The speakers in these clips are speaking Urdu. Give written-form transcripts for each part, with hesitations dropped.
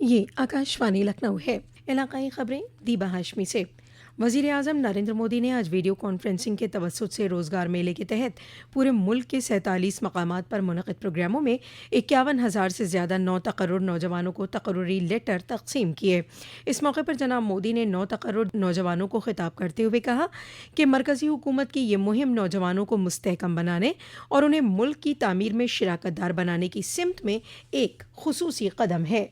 یہ آکاشوانی لکھنؤ ہے۔ علاقائی خبریں دیبا ہاشمی سے۔ وزیر اعظم نریندر مودی نے آج ویڈیو کانفرنسنگ کے توسط سے روزگار میلے کے تحت پورے ملک کے 47 مقامات پر منعقد پروگراموں میں 51,000 سے زیادہ نوتقرر نوجوانوں کو تقرری لیٹر تقسیم کیے۔ اس موقع پر جناب مودی نے نوتقرر نوجوانوں کو خطاب کرتے ہوئے کہا کہ مرکزی حکومت کی یہ مہم نوجوانوں کو مستحکم بنانے اور انہیں ملک کی تعمیر میں شراکت دار بنانے کی سمت میں ایک خصوصی قدم ہے۔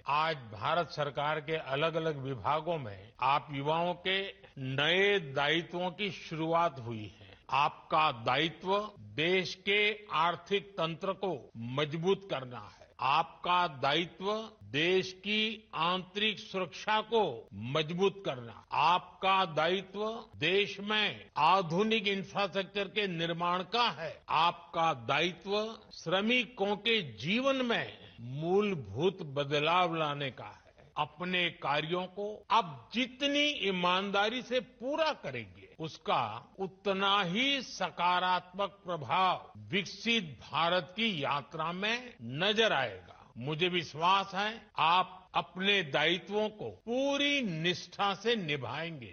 آج بھارت سرکار کے الگ الگ وبھاگوں میں آپ یواؤں کے نئے دائتووں کی شروعات ہوئی ہے۔ آپ کا دائتو دیش کے آرتھک تنتر کو مضبوط کرنا ہے۔ آپ کا دائتو دیش کی آنترک سرکشا کو مضبوط کرنا۔ آپ کا دائتو دیش میں آدھونک انفراسٹرکچر کے نرمان کا ہے۔ آپ کا دائتو شرمکوں کے جیون میں مول بھوت بدلاؤ لانے کا ہے۔ اپنے کاریوں کو اب جتنی ایمانداری سے پورا کریں گے اس کا اتنا ہی سکاراتمک پربھاؤ وکست بھارت کی یاترا میں نظر آئے گا۔ مجھے وشواس ہے آپ اپنے دائتووں کو پوری نشٹھا سے نبھائیں گے۔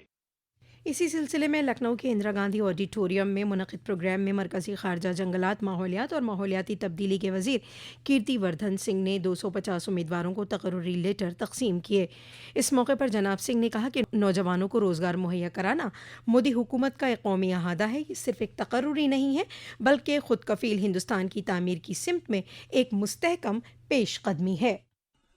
اسی سلسلے میں لکھنؤ کے اندرا گاندھی آڈیٹوریم میں منعقد پروگرام میں مرکزی خارجہ جنگلات ماحولیات اور ماحولیاتی تبدیلی کے وزیر کیرتی وردھن سنگھ نے 250 امیدواروں کو تقرری لیٹر تقسیم کیے۔ اس موقع پر جناب سنگھ نے کہا کہ نوجوانوں کو روزگار مہیا کرانا مودی حکومت کا ایک قومی احادہ ہے۔ یہ صرف ایک تقرری نہیں ہے بلکہ خود کفیل ہندوستان کی تعمیر کی سمت میں ایک مستحکم پیش قدمی ہے۔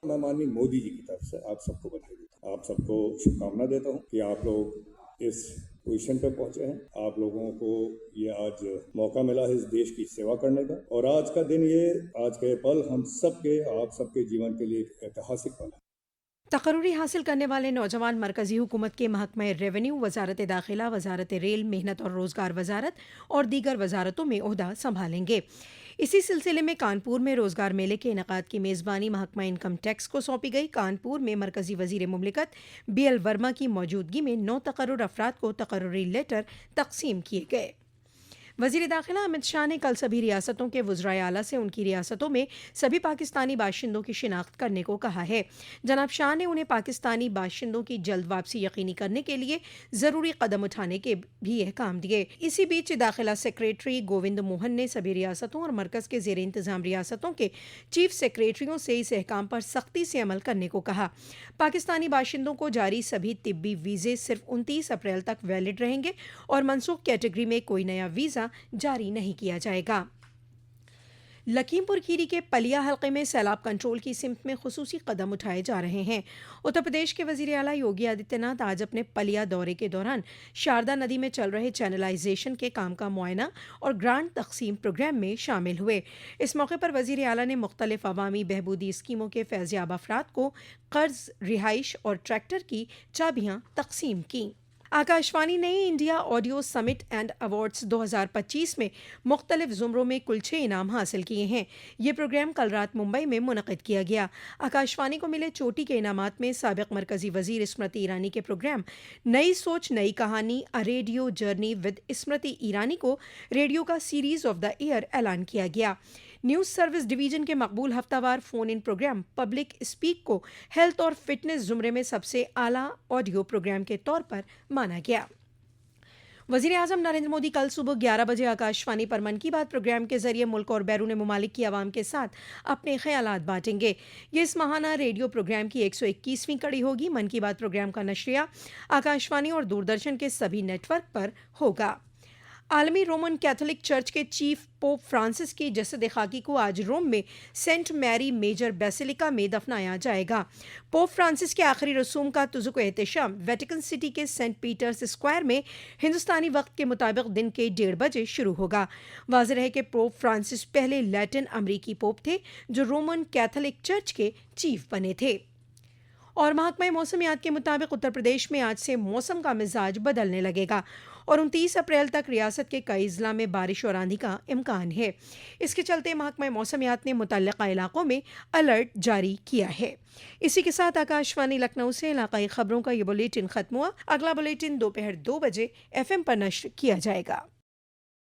میں ماننی مودی جی کی طرف سے آپ سب کو بدھائی دیتا ہوں، آپ سب کو شبھ دیتا ہوں کہ آپ لوگ اس پوزیشن پہ پہنچے ہیں۔ آپ لوگوں کو یہ آج موقع ملا ہے اس دیش کی سیوا کرنے کا، اور آج کا دن، یہ آج کے پل ہم سب کے، آپ سب کے جیون کے لیے ایک ایتہاسک پل ہے۔ تقرری حاصل کرنے والے نوجوان مرکزی حکومت کے محکمہ ریونیو، وزارت داخلہ، وزارت ریل، محنت اور روزگار وزارت اور دیگر وزارتوں میں عہدہ سنبھالیں گے۔ اسی سلسلے میں کانپور میں روزگار میلے کے انعقاد کی میزبانی محکمہ انکم ٹیکس کو سونپی گئی۔ کانپور میں مرکزی وزیر مملکت بی ایل ورما کی موجودگی میں 9 تقرر افراد کو تقرری لیٹر تقسیم کیے گئے۔ وزیر داخلہ امت شاہ نے کل سبھی ریاستوں کے وزرائے اعلیٰ سے ان کی ریاستوں میں سبھی پاکستانی باشندوں کی شناخت کرنے کو کہا ہے۔ جناب شاہ نے انہیں پاکستانی باشندوں کی جلد واپسی یقینی کرنے کے لیے ضروری قدم اٹھانے کے بھی احکام دیے۔ اسی بیچ داخلہ سیکریٹری گووند موہن نے سبھی ریاستوں اور مرکز کے زیر انتظام ریاستوں کے چیف سیکریٹریوں سے اس احکام پر سختی سے عمل کرنے کو کہا۔ پاکستانی باشندوں کو جاری سبھی طبی ویزے صرف 29 اپریل تک ویلڈ رہیں گے اور منسوخ کیٹیگری میں کوئی نیا ویزا جاری نہیں کیا جائے گا۔ لکھیم پور کھیری کے پلیا حلقے میں سیلاب کنٹرول کی سمت میں خصوصی قدم اٹھائے جا رہے ہیں۔ اتر پردیش کے وزیر اعلیٰ یوگی آدتیہ ناتھ آج اپنے پلیا دورے کے دوران شاردا ندی میں چل رہے چینلائزیشن کے کام کا معائنہ اور گرانٹ تقسیم پروگرام میں شامل ہوئے۔ اس موقع پر وزیر اعلیٰ نے مختلف عوامی بہبودی اسکیموں کے فیض یاب افراد کو قرض، رہائش اور ٹریکٹر کی چابیاں تقسیم کیں۔ آکاشوانی نے India audio summit and awards 2025 میں مختلف زمروں میں کل 6 انعام حاصل کیے ہیں۔ یہ پروگرام کل رات ممبئی میں منعقد کیا گیا۔ آکاشوانی کو ملے چوٹی کے انعامات میں سابق مرکزی وزیر اسمرتی ایرانی کے پروگرام نئی سوچ نئی کہانی اے ریڈیو جرنی ود اسمرتی ایرانی کو ریڈیو کا سیریز آف دا ایئر اعلان کیا گیا۔ نیوز سروس ڈویژن کے مقبول ہفتہ وار فون ان پروگرام پبلک اسپیک کو ہیلتھ اور فٹنس زمرے میں سب سے اعلیٰ آڈیو پروگرام کے طور پر مانا گیا۔ وزیر اعظم نریندر مودی کل صبح 11 بجے آکاشوانی پر من کی بات پروگرام کے ذریعے ملک اور بیرون ممالک کی عوام کے ساتھ اپنے خیالات بانٹیں گے۔ یہ اس ماہانہ ریڈیو پروگرام کی 121ویں کڑی ہوگی۔ من کی بات پروگرام کا نشریہ آکاشوانی اور دوردرشن کے سبھی نیٹ ورک پر ہوگا۔ عالمی رومن کیتھولک چرچ کے چیف پوپ فرانسس کی جسد خاکی کو آج روم میں سینٹ میری میجر بیسیلیکا میں دفنایا جائے گا۔ پوپ فرانسس کے آخری رسوم کا طزق احتشام ویٹیکن سٹی کے سینٹ پیٹرز اسکوائر میں ہندوستانی وقت کے مطابق دن کے 1:30 بجے شروع ہوگا۔ واضح ہے کہ پوپ فرانسس پہلے لیٹن امریکی پوپ تھے جو رومن کیتھولک چرچ کے چیف بنے تھے۔ اور محکمہ موسمیات کے مطابق اتر پردیش میں آج سے موسم کا مزاج بدلنے لگے گا اور 29 اپریل تک ریاست کے کئی اضلاع میں بارش اور آندھی کا امکان ہے۔ اس کے چلتے محکمہ موسمیات نے متعلقہ علاقوں میں الرٹ جاری کیا ہے۔ اسی کے ساتھ آکاشوانی لکھنؤ سے علاقائی خبروں کا یہ بلیٹن ختم ہوا۔ اگلا بلیٹن دوپہر 2 بجے FM پر نشر کیا جائے گا۔